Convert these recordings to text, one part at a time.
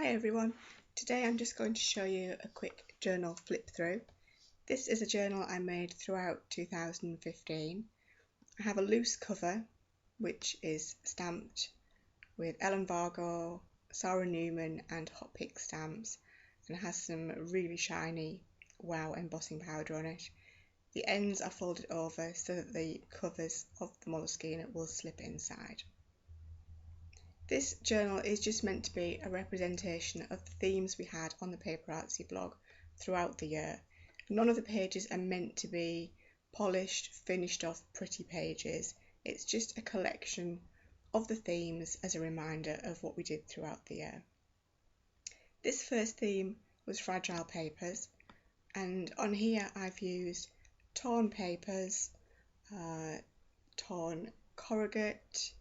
Hi everyone, today I'm just going to show you a quick journal flip through. This is a journal I made throughout 2015. I have a loose cover which is stamped with Ellen Vargo, Sarah Newman and Hot Pick stamps and has some really shiny wow embossing powder on it. The ends are folded over so that the covers of the moleskine will slip inside. This journal is just meant to be a representation of the themes we had on the PaperArtsy blog throughout the year. None of the pages are meant to be polished, finished off pretty pages. It's just a collection of the themes as a reminder of what we did throughout the year. This first theme was fragile papers, and on here I've used torn papers, torn corrugate.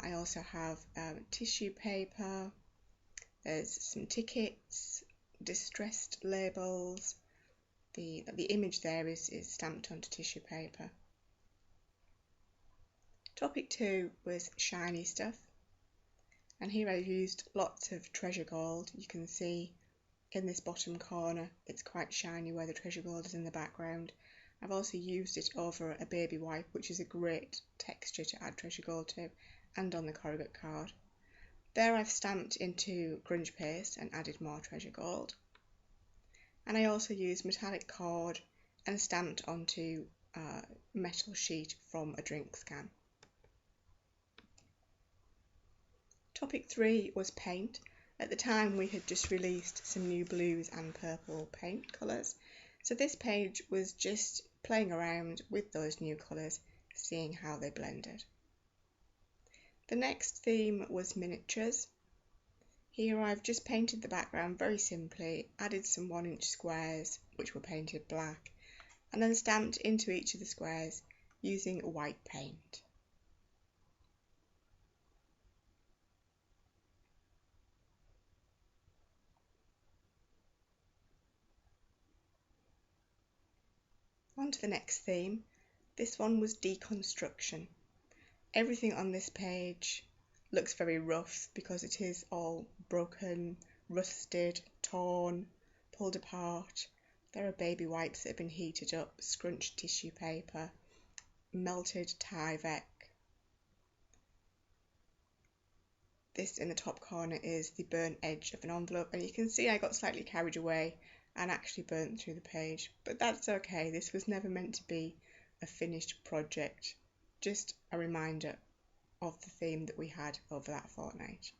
I also have tissue paper, there's some tickets, distressed labels, the image there is stamped onto tissue paper. Topic 2 was shiny stuff, and here I've used lots of treasure gold. You can see in this bottom corner it's quite shiny where the treasure gold is in the background. I've also used it over a baby wipe, which is a great texture to add treasure gold to, and on the corrugate card. There I've stamped into grunge paste and added more treasure gold. And I also used metallic cord and stamped onto metal sheet from a drinks can. Topic 3 was paint. At the time we had just released some new blues and purple paint colours, so this page was just playing around with those new colours, seeing how they blended. The next theme was miniatures. Here I've just painted the background very simply, added some 1-inch squares which were painted black, and then stamped into each of the squares using white paint. On to the next theme. This one was deconstruction. Everything on this page looks very rough because it is all broken, rusted, torn, pulled apart. There are baby wipes that have been heated up, scrunched tissue paper, melted Tyvek. This in the top corner is the burnt edge of an envelope, and you can see I got slightly carried away and actually burnt through the page, but that's okay. This was never meant to be a finished project, just a reminder of the theme that we had over that fortnight.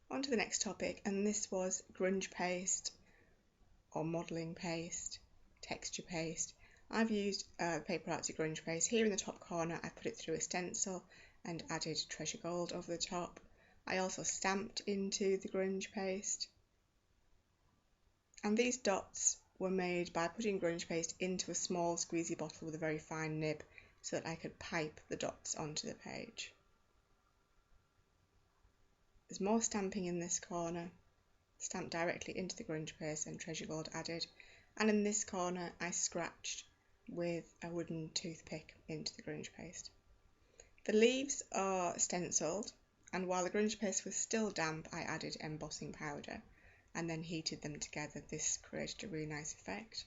On to the next topic, and this was grunge paste or modelling paste, texture paste. I've used PaperArtsy grunge paste. Here in the top corner I put it through a stencil and added treasure gold over the top. I also stamped into the grunge paste, and these dots were made by putting grunge paste into a small squeezy bottle with a very fine nib so that I could pipe the dots onto the page. There's more stamping in this corner, stamped directly into the grunge paste and treasure gold added, and in this corner I scratched with a wooden toothpick into the grunge paste. The leaves are stenciled, and while the grunge paste was still damp I added embossing powder and then heated them together. This created a really nice effect.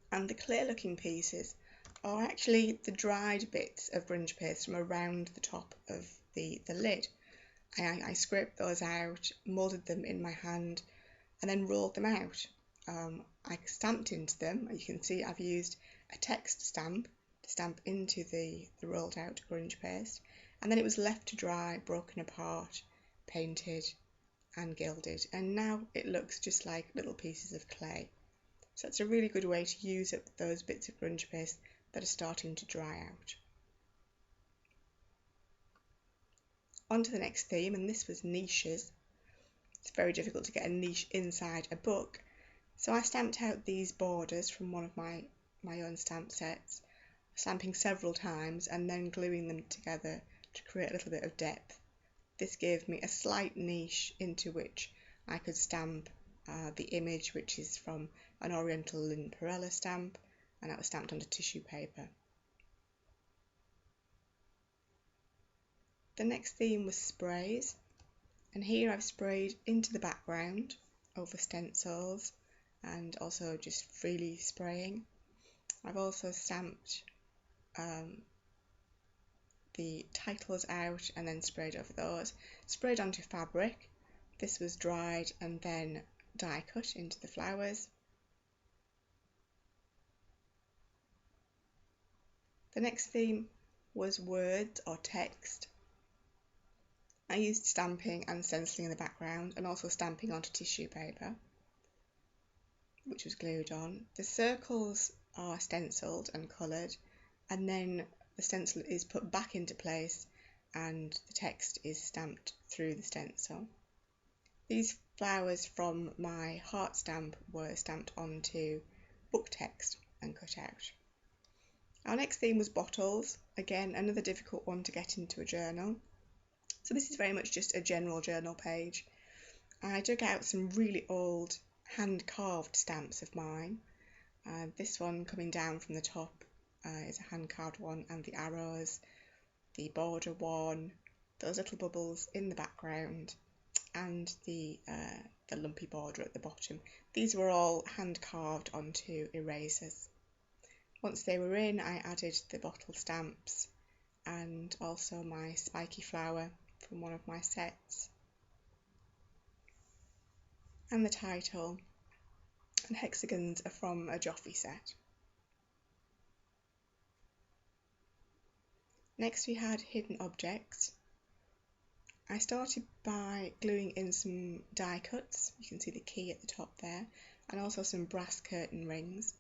And the clear looking pieces are actually the dried bits of grunge paste from around the top of the lid. I scraped those out, moulded them in my hand and then rolled them out. I stamped into them. You can see I've used a text stamp to stamp into the rolled out grunge paste, and then it was left to dry, broken apart, painted and gilded, and now it looks just like little pieces of clay. So it's a really good way to use up those bits of grunge paste that are starting to dry out. On to the next theme, and this was niches. It's very difficult to get a niche inside a book, so I stamped out these borders from one of my own stamp sets, stamping several times and then gluing them together to create a little bit of depth. This gave me a slight niche into which I could stamp the image, which is from an Oriental Linperella stamp, and that was stamped onto tissue paper. The next theme was sprays, and here I've sprayed into the background over stencils and also just freely spraying. I've also stamped the titles out and then sprayed over those, sprayed onto fabric. This was dried and then die cut into the flowers. The next theme was words or text. I used stamping and stenciling in the background and also stamping onto tissue paper, which was glued on. The circles are stenciled and coloured, and then the stencil is put back into place and the text is stamped through the stencil. These flowers from my heart stamp were stamped onto book text and cut out. Our next theme was bottles, again another difficult one to get into a journal. So this is very much just a general journal page. I dug out some really old hand-carved stamps of mine. This one coming down from the top is a hand-carved one, and the arrows, the border one, those little bubbles in the background, and the lumpy border at the bottom. These were all hand-carved onto erasers. Once they were in, I added the bottle stamps and also my spiky flower from one of my sets, and the title, and hexagons are from a Joffrey set. Next we had hidden objects. I started by gluing in some die cuts, you can see the key at the top there, and also some brass curtain rings.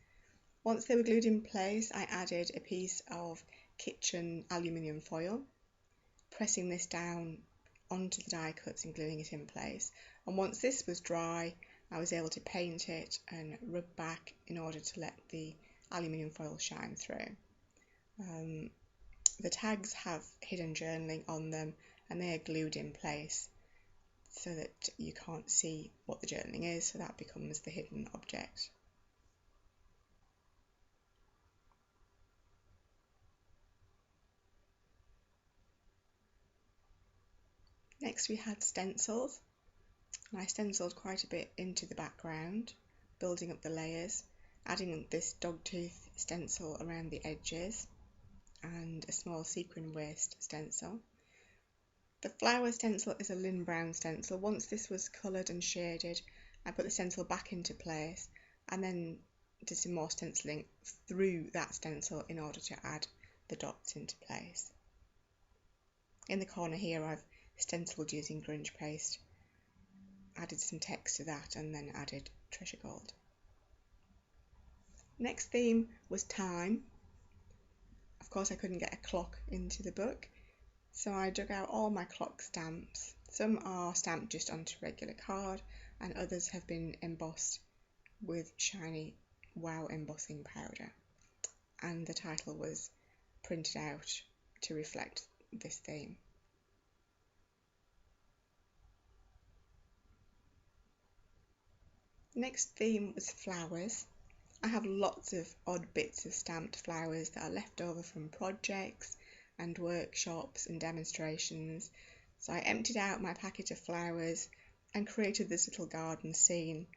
Once they were glued in place, I added a piece of kitchen aluminium foil, pressing this down onto the die cuts and gluing it in place. And once this was dry, I was able to paint it and rub back in order to let the aluminium foil shine through. The tags have hidden journaling on them and they are glued in place so that you can't see what the journaling is, so that becomes the hidden object. Next we had stencils, and I stenciled quite a bit into the background, building up the layers, adding this dogtooth stencil around the edges and a small sequin waist stencil. The flower stencil is a Lynn Brown stencil. Once this was coloured and shaded, I put the stencil back into place and then did some more stenciling through that stencil in order to add the dots into place. In the corner here I've stenciled using grunge paste, added some text to that and then added treasure gold. Next theme was time. Of course I couldn't get a clock into the book, so I dug out all my clock stamps. Some are stamped just onto regular card and others have been embossed with shiny wow embossing powder, and the title was printed out to reflect this theme. Next theme was flowers. I have lots of odd bits of stamped flowers that are left over from projects and workshops and demonstrations. So I emptied out my packet of flowers and created this little garden scene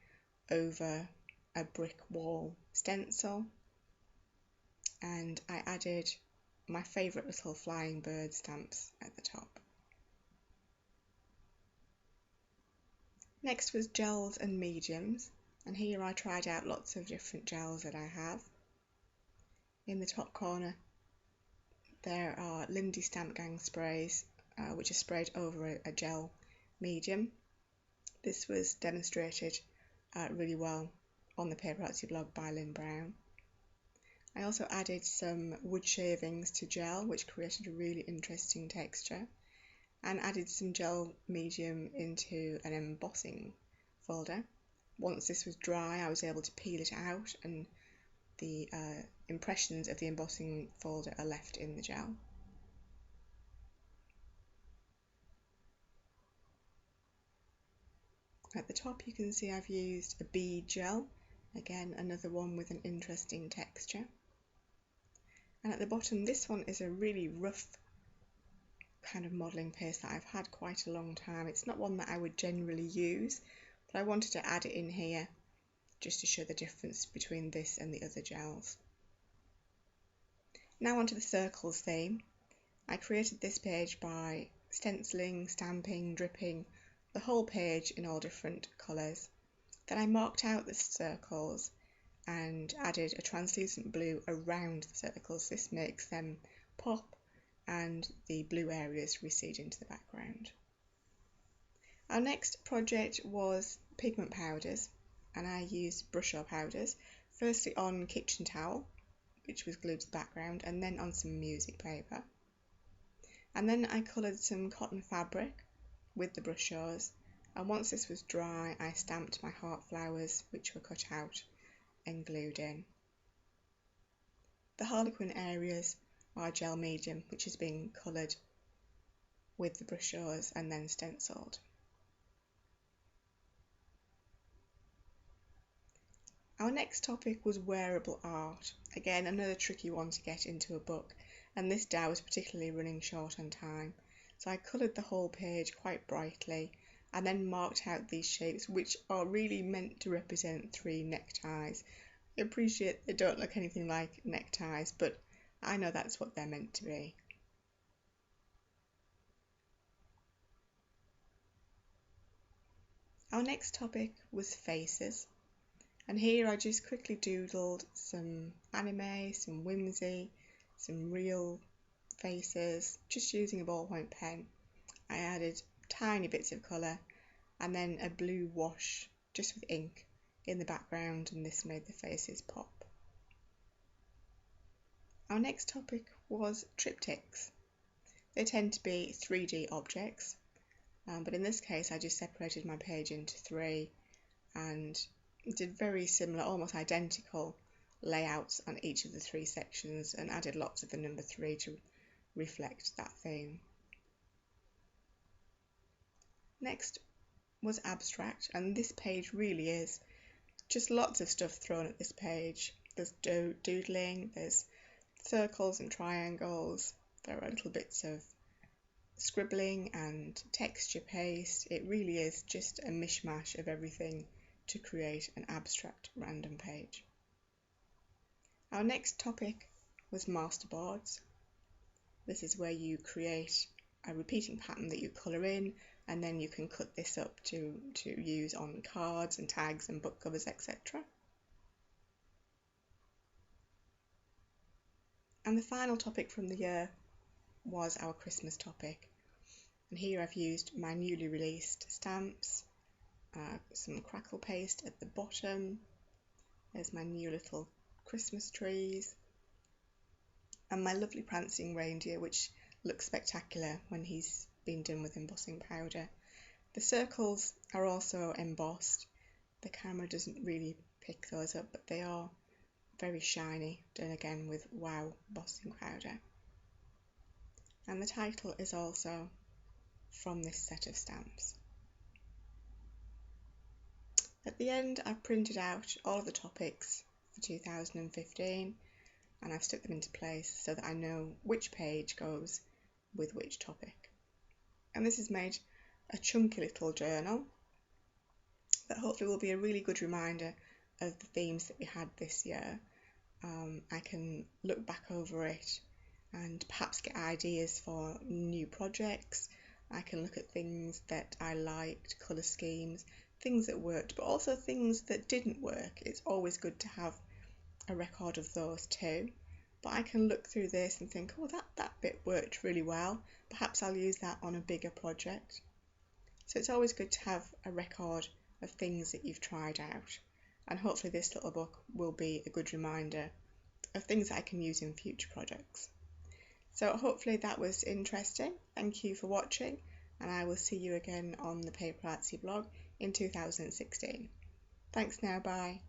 over a brick wall stencil, and I added my favourite little flying bird stamps at the top. Next was gels and mediums, and here I tried out lots of different gels that I have. In the top corner there are Lindy Stamp Gang sprays, which are sprayed over a gel medium. This was demonstrated really well on the PaperArtsy blog by Lynn Brown. I also added some wood shavings to gel, which created a really interesting texture, and added some gel medium into an embossing folder. Once this was dry, I was able to peel it out and the impressions of the embossing folder are left in the gel. At the top you can see I've used a bead gel, again another one with an interesting texture. And at the bottom, this one is a really rough kind of modelling paste that I've had quite a long time. It's not one that I would generally use, but I wanted to add it in here just to show the difference between this and the other gels. Now onto the circles theme. I created this page by stenciling, stamping, dripping the whole page in all different colours. Then I marked out the circles and added a translucent blue around the circles. This makes them pop and the blue areas recede into the background. Our next project was pigment powders, and I used brush or powders, firstly on kitchen towel, which was glued to the background, and then on some music paper. And then I coloured some cotton fabric with the brushers, and once this was dry I stamped my heart flowers, which were cut out and glued in. The harlequin areas are gel medium, which has been coloured with the brushers and then stenciled. Our next topic was wearable art. Again, another tricky one to get into a book, and this day I was particularly running short on time. So I coloured the whole page quite brightly and then marked out these shapes, which are really meant to represent 3 neckties. I appreciate they don't look anything like neckties, but I know that's what they're meant to be. Our next topic was faces. And here I just quickly doodled some anime, some whimsy, some real faces, just using a ballpoint pen. I added tiny bits of colour and then a blue wash just with ink in the background, and this made the faces pop. Our next topic was triptychs. They tend to be 3D objects, but in this case I just separated my page into 3 and did very similar, almost identical layouts on each of the 3 sections and added lots of the number 3 to reflect that theme. Next was abstract, and this page really is just lots of stuff thrown at this page. There's doodling, there's circles and triangles, there are little bits of scribbling and texture paste. It really is just a mishmash of everything to create an abstract random page. Our next topic was masterboards. This is where you create a repeating pattern that you colour in, and then you can cut this up to use on cards and tags and book covers, etc. And the final topic from the year was our Christmas topic. And here I've used my newly released stamps, some crackle paste at the bottom. There's my new little Christmas trees and my lovely prancing reindeer, which looks spectacular when he's been done with embossing powder. The circles are also embossed. The camera doesn't really pick those up, but they are very shiny, done again with wow embossing powder. And the title is also from this set of stamps. At the end I've printed out all of the topics for 2015 and I've stuck them into place so that I know which page goes with which topic. And this has made a chunky little journal that hopefully will be a really good reminder of the themes that we had this year. I can look back over it and perhaps get ideas for new projects. I can look at things that I liked, colour schemes, things that worked, but also things that didn't work. It's always good to have a record of those too. But I can look through this and think, oh, that bit worked really well. Perhaps I'll use that on a bigger project. So it's always good to have a record of things that you've tried out. And hopefully this little book will be a good reminder of things that I can use in future projects. So hopefully that was interesting. Thank you for watching, and I will see you again on the PaperArtsy blog in 2016. Thanks now, bye.